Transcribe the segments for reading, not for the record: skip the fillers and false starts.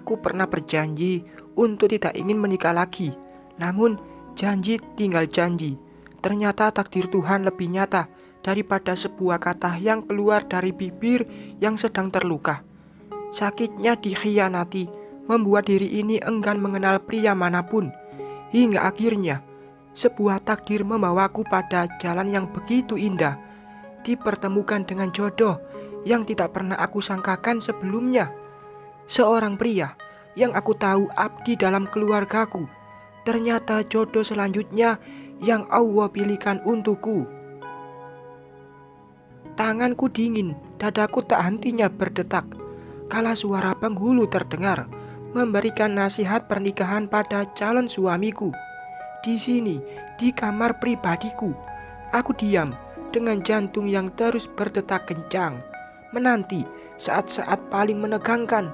Aku pernah berjanji untuk tidak ingin menikah lagi. Namun, janji tinggal janji. Ternyata takdir Tuhan lebih nyata daripada sebuah kata yang keluar dari bibir yang sedang terluka. Sakitnya dikhianati membuat diri ini enggan mengenal pria manapun. Hingga akhirnya, sebuah takdir membawaku pada jalan yang begitu indah, dipertemukan dengan jodoh yang tidak pernah aku sangkakan sebelumnya. Seorang pria yang aku tahu abdi dalam keluargaku, ternyata jodoh selanjutnya yang Allah pilihkan untukku. Tanganku dingin, dadaku tak hentinya berdetak kala suara penghulu terdengar memberikan nasihat pernikahan pada calon suamiku. Di sini, di kamar pribadiku, aku diam dengan jantung yang terus berdetak kencang, menanti saat-saat paling menegangkan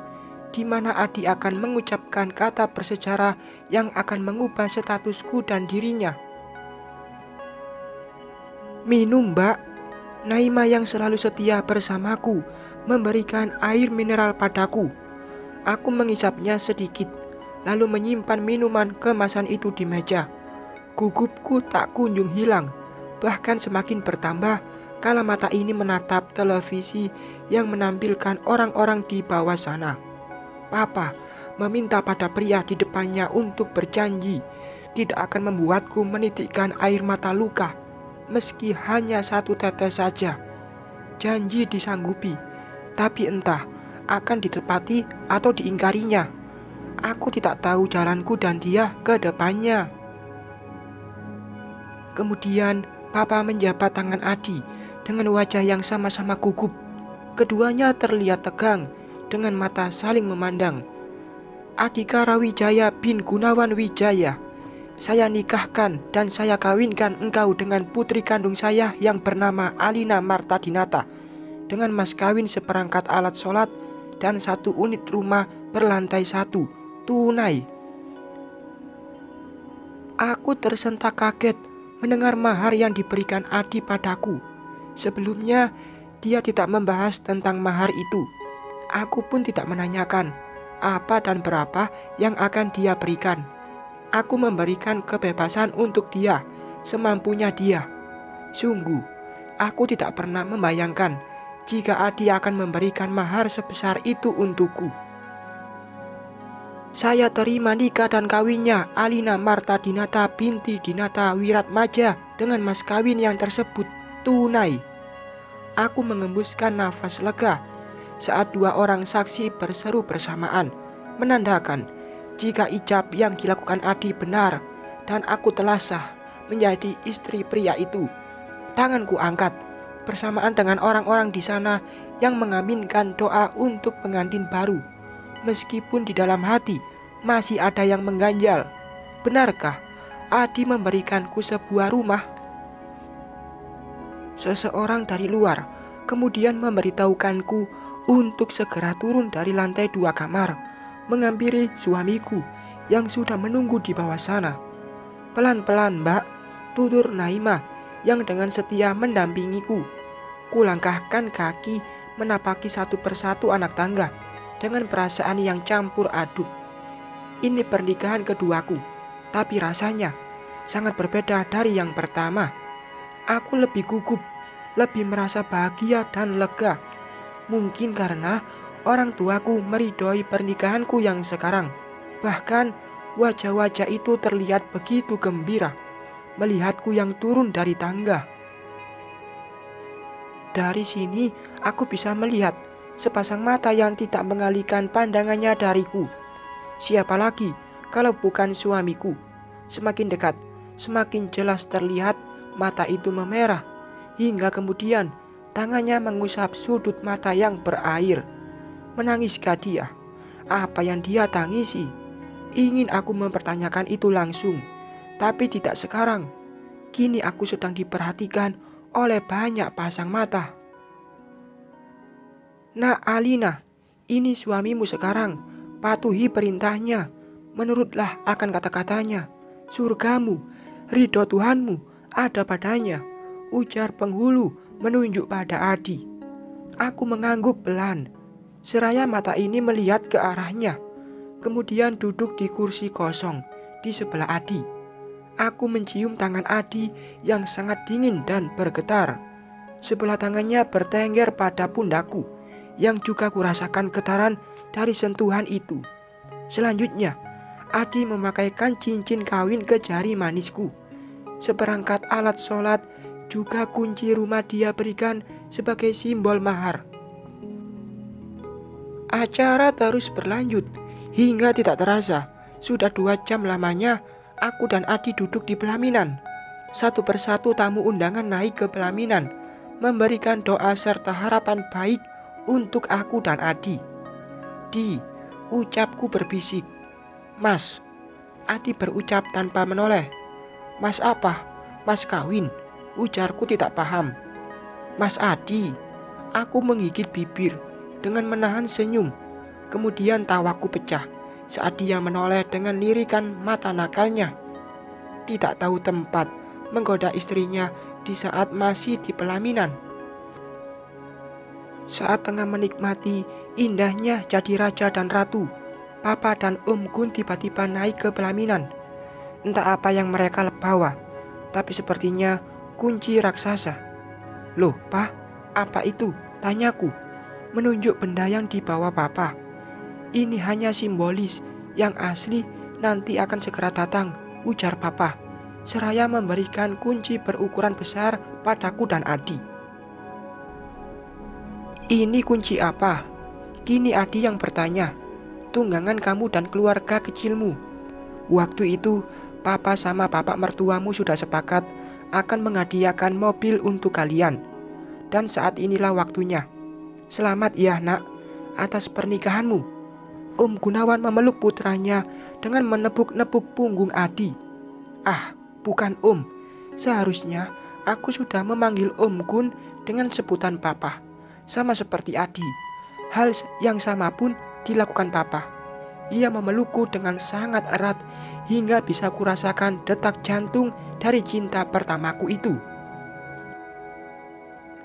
di mana Adi akan mengucapkan kata bersejarah yang akan mengubah statusku dan dirinya. "Minum, Mbak." Naima yang selalu setia bersamaku memberikan air mineral padaku. Aku mengisapnya sedikit, lalu menyimpan minuman kemasan itu di meja. Gugupku tak kunjung hilang, bahkan semakin bertambah kala mata ini menatap televisi yang menampilkan orang-orang di bawah sana. Papa meminta pada pria di depannya untuk berjanji tidak akan membuatku menitikkan air mata luka, meski hanya satu tetes saja. Janji disanggupi, tapi entah akan ditepati atau diingkarinya. Aku tidak tahu jalanku dan dia ke depannya. Kemudian Papa menjabat tangan Adi dengan wajah yang sama-sama gugup. Keduanya terlihat tegang dengan mata saling memandang. "Adhikara Wijaya bin Gunawan Wijaya, saya nikahkan dan saya kawinkan engkau dengan putri kandung saya yang bernama Alina Martadinata dengan mas kawin seperangkat alat sholat dan 1 unit rumah berlantai 1, tunai." Aku tersentak kaget mendengar mahar yang diberikan Adi padaku. Sebelumnya, dia tidak membahas tentang mahar itu. Aku pun tidak menanyakan apa dan berapa yang akan dia berikan. Aku memberikan kebebasan untuk dia, semampunya dia. Sungguh, aku tidak pernah membayangkan jika Adi akan memberikan mahar sebesar itu untukku. Saya terima nikah dan kawinnya Alina Martadinata binti Dinata Wiratmaja dengan mas kawin yang tersebut tunai. Aku mengembuskan nafas lega saat 2 orang saksi berseru bersamaan, menandakan jika ijab yang dilakukan Adi benar dan aku telah sah menjadi istri pria itu. Tanganku angkat bersamaan dengan orang-orang di sana yang mengaminkan doa untuk pengantin baru. Meskipun di dalam hati masih ada yang mengganjal. Benarkah Adi memberikanku sebuah rumah? Seseorang dari luar kemudian memberitahukanku untuk segera turun dari lantai 2 kamar, menghampiri suamiku yang sudah menunggu di bawah sana. "Pelan-pelan, Mbak," tutur Naima yang dengan setia mendampingiku. Kulangkahkan kaki menapaki satu persatu anak tangga dengan perasaan yang campur aduk. Ini pernikahan keduaku, tapi rasanya sangat berbeda dari yang pertama. Aku lebih gugup, lebih merasa bahagia dan lega. Mungkin karena orang tuaku meridhoi pernikahanku yang sekarang. Bahkan wajah-wajah itu terlihat begitu gembira melihatku yang turun dari tangga. Dari sini aku bisa melihat sepasang mata yang tidak mengalihkan pandangannya dariku. Siapa lagi kalau bukan suamiku? Semakin dekat, semakin jelas terlihat mata itu memerah, hingga kemudian tangannya mengusap sudut mata yang berair. Menangiskah dia? Apa yang dia tangisi? Ingin aku mempertanyakan itu langsung, tapi tidak sekarang. Kini aku sedang diperhatikan oleh banyak pasang mata. "Nak Alina, ini suamimu sekarang. Patuhi perintahnya. Menurutlah akan kata-katanya. Surgamu, ridho Tuhanmu ada padanya," ujar penghulu menunjuk pada Adi. Aku mengangguk pelan, seraya mata ini melihat ke arahnya. kemudian duduk di kursi kosong di sebelah Adi. Aku mencium tangan Adi yang sangat dingin dan bergetar. Sebelah tangannya bertengger pada pundakku, yang juga kurasakan getaran dari sentuhan itu. Selanjutnya, Adi memakaikan cincin kawin ke jari manisku. Seperangkat alat sholat, juga kunci rumah dia berikan sebagai simbol mahar. Acara terus berlanjut hingga tidak terasa sudah 2 jam lamanya aku dan Adi duduk di pelaminan. Satu persatu tamu undangan naik ke pelaminan, memberikan doa serta harapan baik untuk aku dan Adi. Ucapku berbisik. Mas. Adi berucap tanpa menoleh. Mas apa? Mas kawin? Ujarku tidak paham. Mas Adi. Aku menggigit bibir dengan menahan senyum. Kemudian tawaku pecah saat dia menoleh dengan lirikan mata nakalnya. Tidak tahu tempat menggoda istrinya di saat masih di pelaminan. Saat tengah menikmati indahnya jadi raja dan ratu, Papa dan Om Gun tiba-tiba naik ke pelaminan. Entah apa yang mereka bawa, tapi sepertinya kunci raksasa. Loh, Pak, apa itu? Tanyaku, menunjuk benda yang dibawa Papa. Ini hanya simbolis, yang asli nanti akan segera datang, ujar Papa, seraya memberikan kunci berukuran besar padaku dan Adi. Ini kunci apa? Kini Adi yang bertanya. Tunggangan kamu dan keluarga kecilmu. Waktu itu, Papa sama bapak mertuamu sudah sepakat akan menghadiahkan mobil untuk kalian. Dan saat inilah waktunya. Selamat ya nak, atas pernikahanmu. Om Gunawan memeluk putranya dengan menepuk-nepuk punggung Adi. Ah, bukan Om. Seharusnya aku sudah memanggil Om Gun dengan sebutan Papa. Sama seperti Adi. Hal yang sama pun dilakukan Papa. Ia memelukku dengan sangat erat hingga bisa kurasakan detak jantung dari cinta pertamaku itu.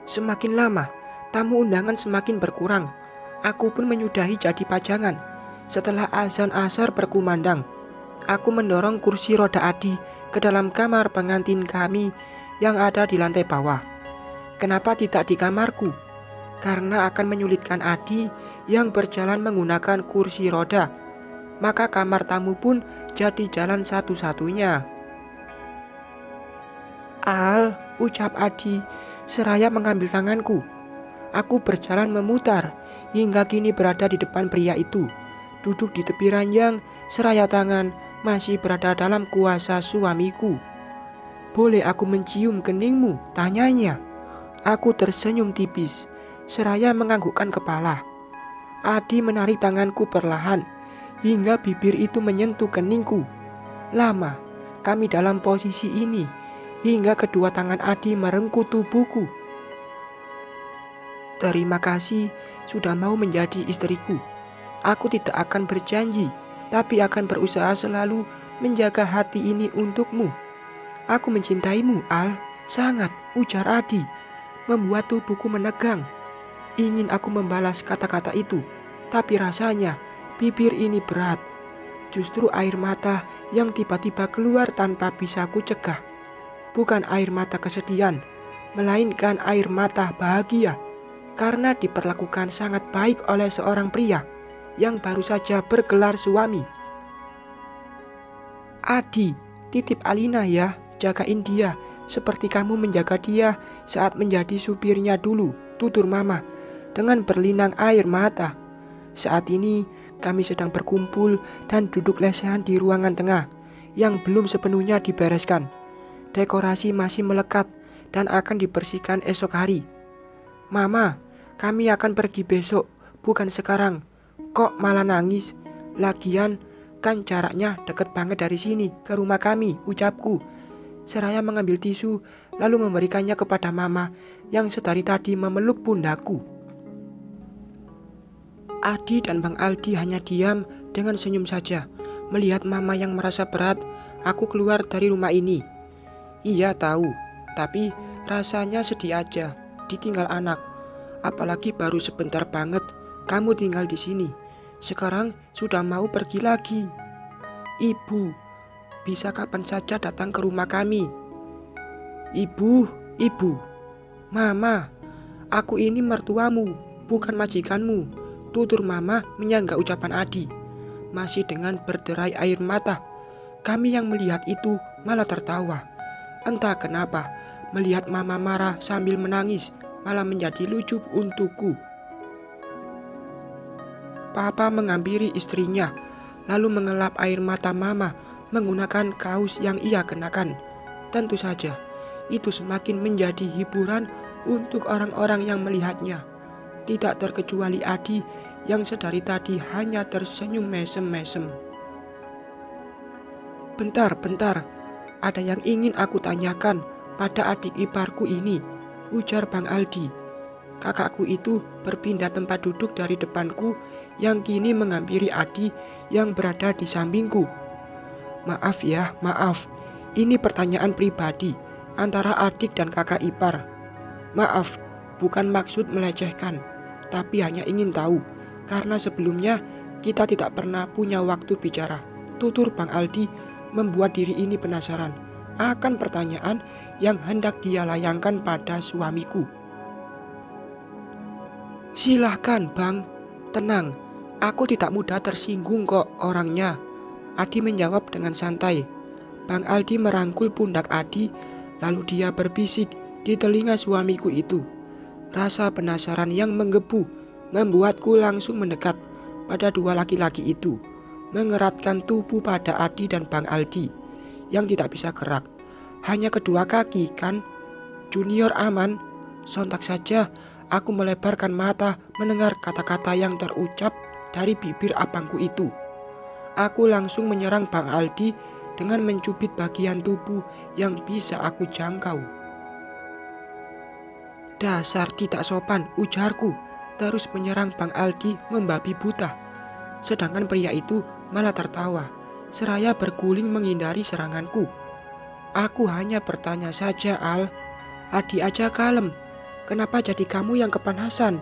Semakin lama, tamu undangan semakin berkurang. Aku pun menyudahi jadi pajangan. Setelah azan asar berkumandang, aku mendorong kursi roda Adi ke dalam kamar pengantin kami yang ada di lantai bawah. Kenapa tidak di kamarku? Karena akan menyulitkan Adi yang berjalan menggunakan kursi roda. Maka kamar tamu pun jadi jalan satu-satunya. Al, ucap Adi seraya mengambil tanganku. Aku berjalan memutar hingga kini berada di depan pria itu. Duduk di tepi ranjang seraya tangan masih berada dalam kuasa suamiku. Boleh aku mencium keningmu? Tanyanya. Aku tersenyum tipis seraya menganggukkan kepala. Adi menarik tanganku perlahan hingga bibir itu menyentuh keningku. Lama kami dalam posisi ini hingga kedua tangan Adi merengkuh tubuhku. Terima kasih sudah mau menjadi istriku. Aku tidak akan berjanji, tapi akan berusaha selalu menjaga hati ini untukmu. Aku mencintaimu, Al, sangat, ujar Adi, membuat tubuhku menegang. Ingin aku membalas kata-kata itu, tapi rasanya bibir ini berat. Justru air mata yang tiba-tiba keluar tanpa bisa ku cegah. Bukan air mata kesedihan, melainkan air mata bahagia. Karena diperlakukan sangat baik oleh seorang pria yang baru saja bergelar suami. Adi, titip Alina ya, jagain dia seperti kamu menjaga dia saat menjadi supirnya dulu, tutur mama dengan berlinang air mata. Saat ini kami sedang berkumpul dan duduk lesehan di ruangan tengah yang belum sepenuhnya dibereskan. Dekorasi masih melekat dan akan dibersihkan esok hari. Mama, kami akan pergi besok, bukan sekarang. Kok malah nangis? Lagian kan jaraknya dekat banget dari sini ke rumah kami, ucapku. Seraya mengambil tisu lalu memberikannya kepada mama yang sedari tadi memeluk pundakku. Adi dan Bang Aldi hanya diam dengan senyum saja melihat mama yang merasa berat aku keluar dari rumah ini. Iya tahu, tapi rasanya sedih aja ditinggal anak. Apalagi baru sebentar banget kamu tinggal di sini. Sekarang sudah mau pergi lagi. Ibu, bisa kapan saja datang ke rumah kami. Ibu, Mama, aku ini mertuamu, bukan majikanmu. Tutur Mama menyangga ucapan Adi. Masih dengan berderai air mata. Kami yang melihat itu malah tertawa. Entah kenapa, melihat Mama marah sambil menangis malah menjadi lucu untukku. Papa menghampiri istrinya, lalu mengelap air mata Mama menggunakan kaos yang ia kenakan. Tentu saja, itu semakin menjadi hiburan untuk orang-orang yang melihatnya. Tidak terkecuali Adi yang sedari tadi hanya tersenyum mesem-mesem. Bentar, ada yang ingin aku tanyakan pada adik iparku ini, ujar Bang Aldi. Kakakku itu berpindah tempat duduk dari depanku yang kini menghampiri Adi yang berada di sampingku. Maaf ya, maaf. Ini pertanyaan pribadi antara adik dan kakak ipar. Maaf, bukan maksud melecehkan, tapi hanya ingin tahu, karena sebelumnya kita tidak pernah punya waktu bicara. Tutur Bang Aldi membuat diri ini penasaran akan pertanyaan yang hendak dia layangkan pada suamiku. Silahkan Bang, tenang, aku tidak mudah tersinggung kok orangnya. Adi menjawab dengan santai. Bang Aldi merangkul pundak Adi, lalu dia berbisik di telinga suamiku itu. Rasa penasaran yang menggebu membuatku langsung mendekat pada dua laki-laki itu, mengeratkan tubuh pada Adi dan Bang Aldi yang tidak bisa gerak. Hanya kedua kaki kan? Junior aman. Sontak saja aku melebarkan mata mendengar kata-kata yang terucap dari bibir abangku itu. Aku langsung menyerang Bang Aldi dengan mencubit bagian tubuh yang bisa aku jangkau. Dasar tidak sopan, ujarku, terus menyerang Bang Aldi membabi buta. Sedangkan pria itu malah tertawa, seraya berguling menghindari seranganku. Aku hanya bertanya saja, Al. Adi aja kalem. Kenapa jadi kamu yang kepanasan?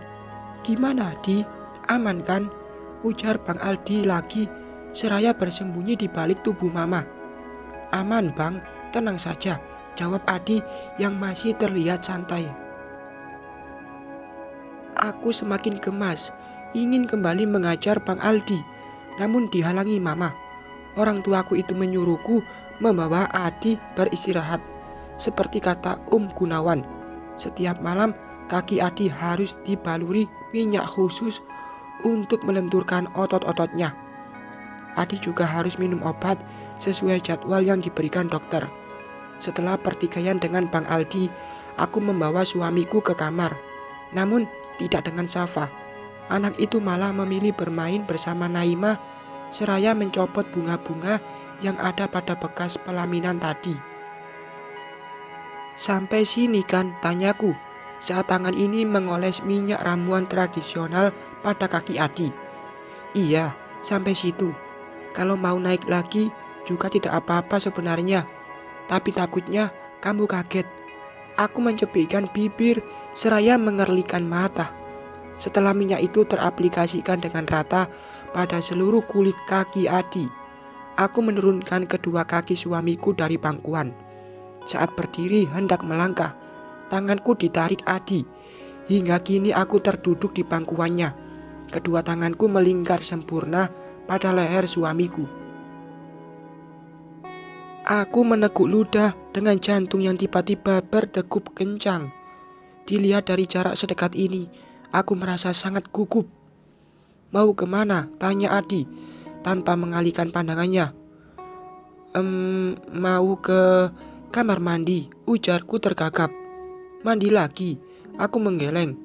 Gimana, Di? Aman kan? Ujar Bang Aldi lagi, seraya bersembunyi di balik tubuh Mama. Aman, Bang. Tenang saja, jawab Adi yang masih terlihat santai. Aku semakin gemas, ingin kembali mengajar Bang Aldi, namun dihalangi Mama. Orang tuaku itu menyuruhku membawa Adi beristirahat. Seperti kata Gunawan, setiap malam kaki Adi harus dibaluri minyak khusus untuk melenturkan otot-ototnya. Adi juga harus minum obat sesuai jadwal yang diberikan dokter. Setelah pertikaian dengan Bang Aldi, aku membawa suamiku ke kamar. Namun tidak dengan Safa. Anak itu malah memilih bermain bersama Naima, seraya mencopot bunga-bunga yang ada pada bekas pelaminan tadi. Sampai sini kan, tanyaku, saat tangan ini mengoles minyak ramuan tradisional pada kaki Adi. Iya, sampai situ. Kalau mau naik lagi juga tidak apa-apa sebenarnya, tapi takutnya kamu kaget. Aku mencepikkan bibir seraya mengerlikan mata. Setelah minyak itu teraplikasikan dengan rata pada seluruh kulit kaki Adi, aku menurunkan kedua kaki suamiku dari pangkuan. Saat berdiri hendak melangkah, tanganku ditarik Adi. Hingga kini aku terduduk di pangkuannya. Kedua tanganku melingkar sempurna pada leher suamiku. Aku meneguk ludah dengan jantung yang tiba-tiba berdegup kencang. Dilihat dari jarak sedekat ini, aku merasa sangat gugup. Mau kemana? Tanya Adi tanpa mengalihkan pandangannya. Mau ke kamar mandi, ujarku tergagap. Mandi lagi? Aku menggeleng.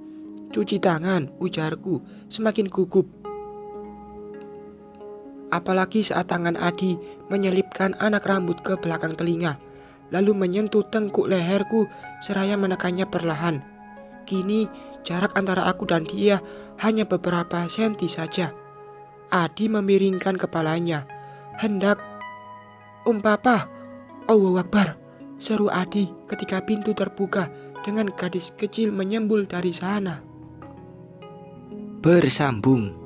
Cuci tangan, ujarku semakin gugup. Apalagi saat tangan Adi menyelipkan anak rambut ke belakang telinga, lalu menyentuh tengkuk leherku seraya menekannya perlahan. Kini jarak antara aku dan dia hanya beberapa senti saja. Adi memiringkan kepalanya, hendak Papa, Allahu Akbar, seru Adi ketika pintu terbuka dengan gadis kecil menyembul dari sana. Bersambung.